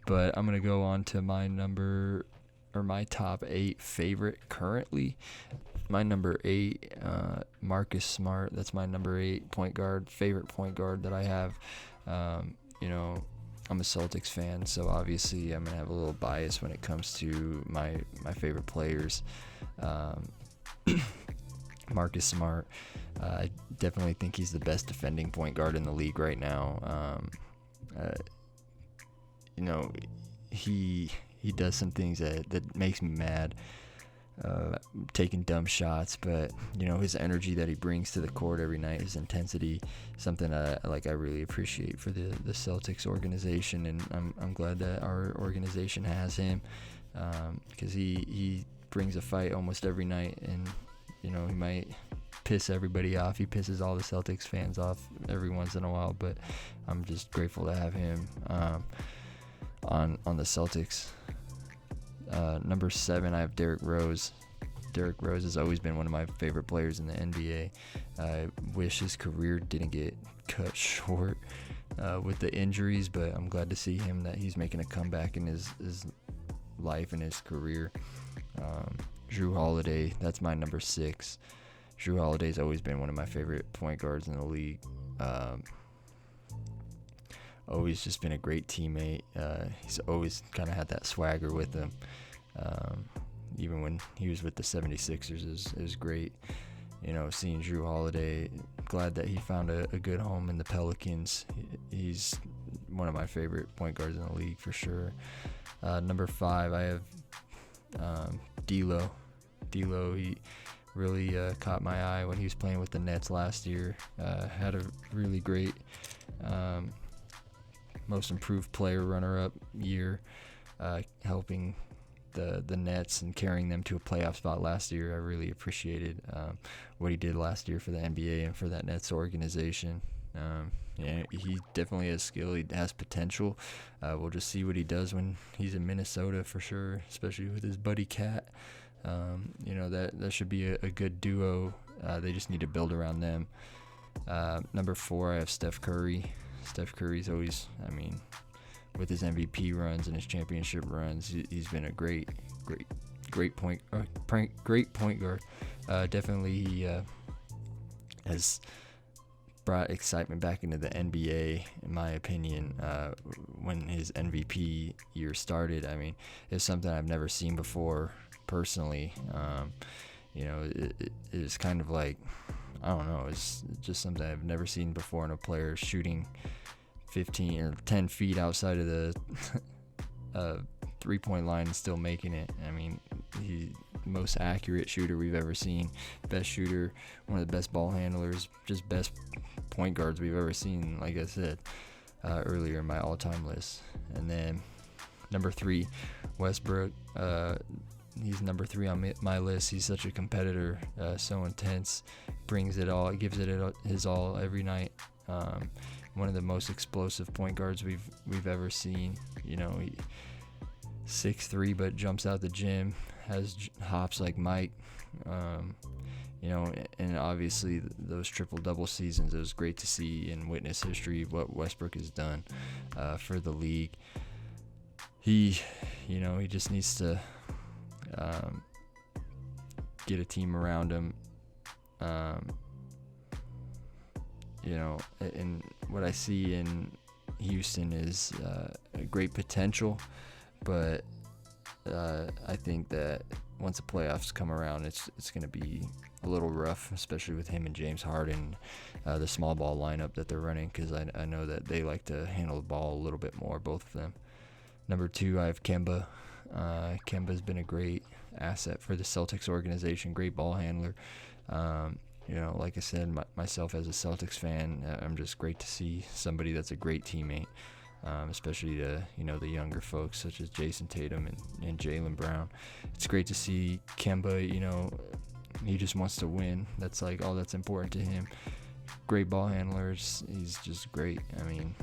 But I'm gonna go on to my top 8 favorite currently. My number 8, Marcus Smart. That's my number 8 point guard, favorite point guard that I have. You know, I'm a Celtics fan, so obviously I'm gonna have a little bias when it comes to my favorite players. Marcus Smart. I definitely think he's the best defending point guard in the league right now. You know, he does some things that makes me mad. Taking dumb shots, but you know, his energy that he brings to the court every night, his intensity, something I really appreciate for the Celtics organization, and I'm glad that our organization has him, because he brings a fight almost every night, and you know, he might piss everybody off. He pisses all the Celtics fans off every once in a while, but I'm just grateful to have him on the Celtics. Number 7, I have Derrick Rose. Derrick Rose has always been one of my favorite players in the NBA. I wish his career didn't get cut short with the injuries, but I'm glad to see him that he's making a comeback in his life and his career. Jrue Holiday, that's my number 6. Jrue Holiday's always been one of my favorite point guards in the league. Always just been a great teammate. He's always kind of had that swagger with him. Even when he was with the 76ers, it was great. You know, seeing Jrue Holiday, glad that he found a good home in the Pelicans. He's one of my favorite point guards in the league for sure. Number 5, I have D'Lo. D'Lo, he really caught my eye when he was playing with the Nets last year. Had a really great most improved player runner-up year, helping the Nets and carrying them to a playoff spot last year. I really appreciated what he did last year for the NBA and for that Nets organization. Yeah, he definitely has skill. He has potential. We'll just see what he does when he's in Minnesota for sure, especially with his buddy Cat. You know, that should be a good duo. They just need to build around them. Number 4, I have Steph Curry. Steph Curry's always, I mean, with his MVP runs and his championship runs, he's been a great point guard. Definitely, he has brought excitement back into the NBA, in my opinion. When his MVP year started, I mean, it's something I've never seen before personally. You know, it's kind of like, I don't know, it's just something I've never seen before in a player shooting 15 or 10 feet outside of the three-point line and still making it. I mean, he's the most accurate shooter we've ever seen, best shooter, one of the best ball handlers, just best point guards we've ever seen, like I said earlier in my all-time list. And then number 3, Westbrook. He's number 3 on my list. He's such a competitor, so intense, brings it all, gives it his all every night. One of the most explosive point guards we've ever seen. You know, he 6'3", but jumps out the gym, has hops like Mike. You know, and obviously those triple-double seasons, it was great to see and witness history of what Westbrook has done for the league. He just needs to get a team around him. You know, and what I see in Houston is a great potential, but I think that once the playoffs come around, it's going to be a little rough, especially with him and James Harden, the small ball lineup that they're running, because I know that they like to handle the ball a little bit more, both of them. Number 2, I have Kemba. Kemba's been a great asset for the Celtics organization, great ball handler. You know, like I said, myself as a Celtics fan, I'm just great to see somebody that's a great teammate, especially to, you know, the younger folks such as Jason Tatum and Jaylen Brown. It's great to see Kemba, you know, he just wants to win. That's like all that's important to him. Great ball handlers. He's just great. I mean,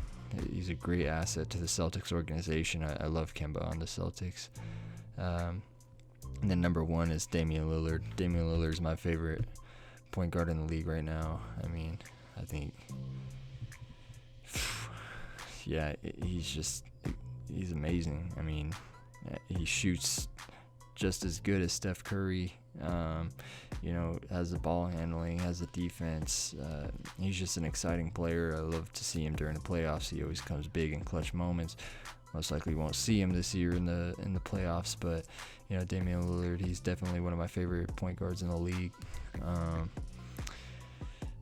he's a great asset to the Celtics organization. I love Kemba on the Celtics. And then number 1 is Damian Lillard. Damian Lillard is my favorite point guard in the league right now. I mean, I think, yeah, he's he's amazing. I mean, he shoots just as good as Steph Curry. Has the ball handling, has the defense. He's just an exciting player. I love to see him during the playoffs. He always comes big in clutch moments. Most likely won't see him this year in the playoffs, but Damian Lillard, he's definitely one of my favorite point guards in the league.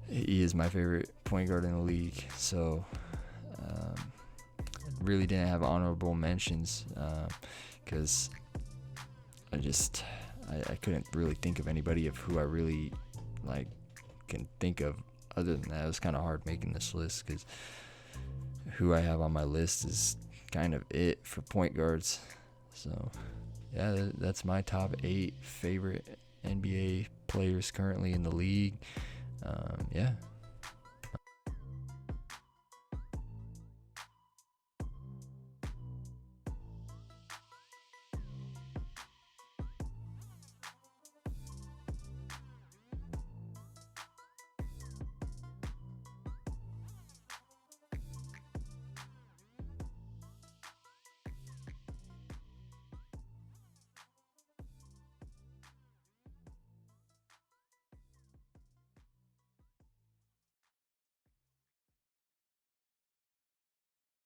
He is my favorite point guard in the league. So really didn't have honorable mentions because I couldn't really think of anybody of who I really can think of other than that. It was kind of hard making this list because who I have on my list is kind of it for point guards. So yeah, that's my top 8 favorite NBA players currently in the league. Yeah,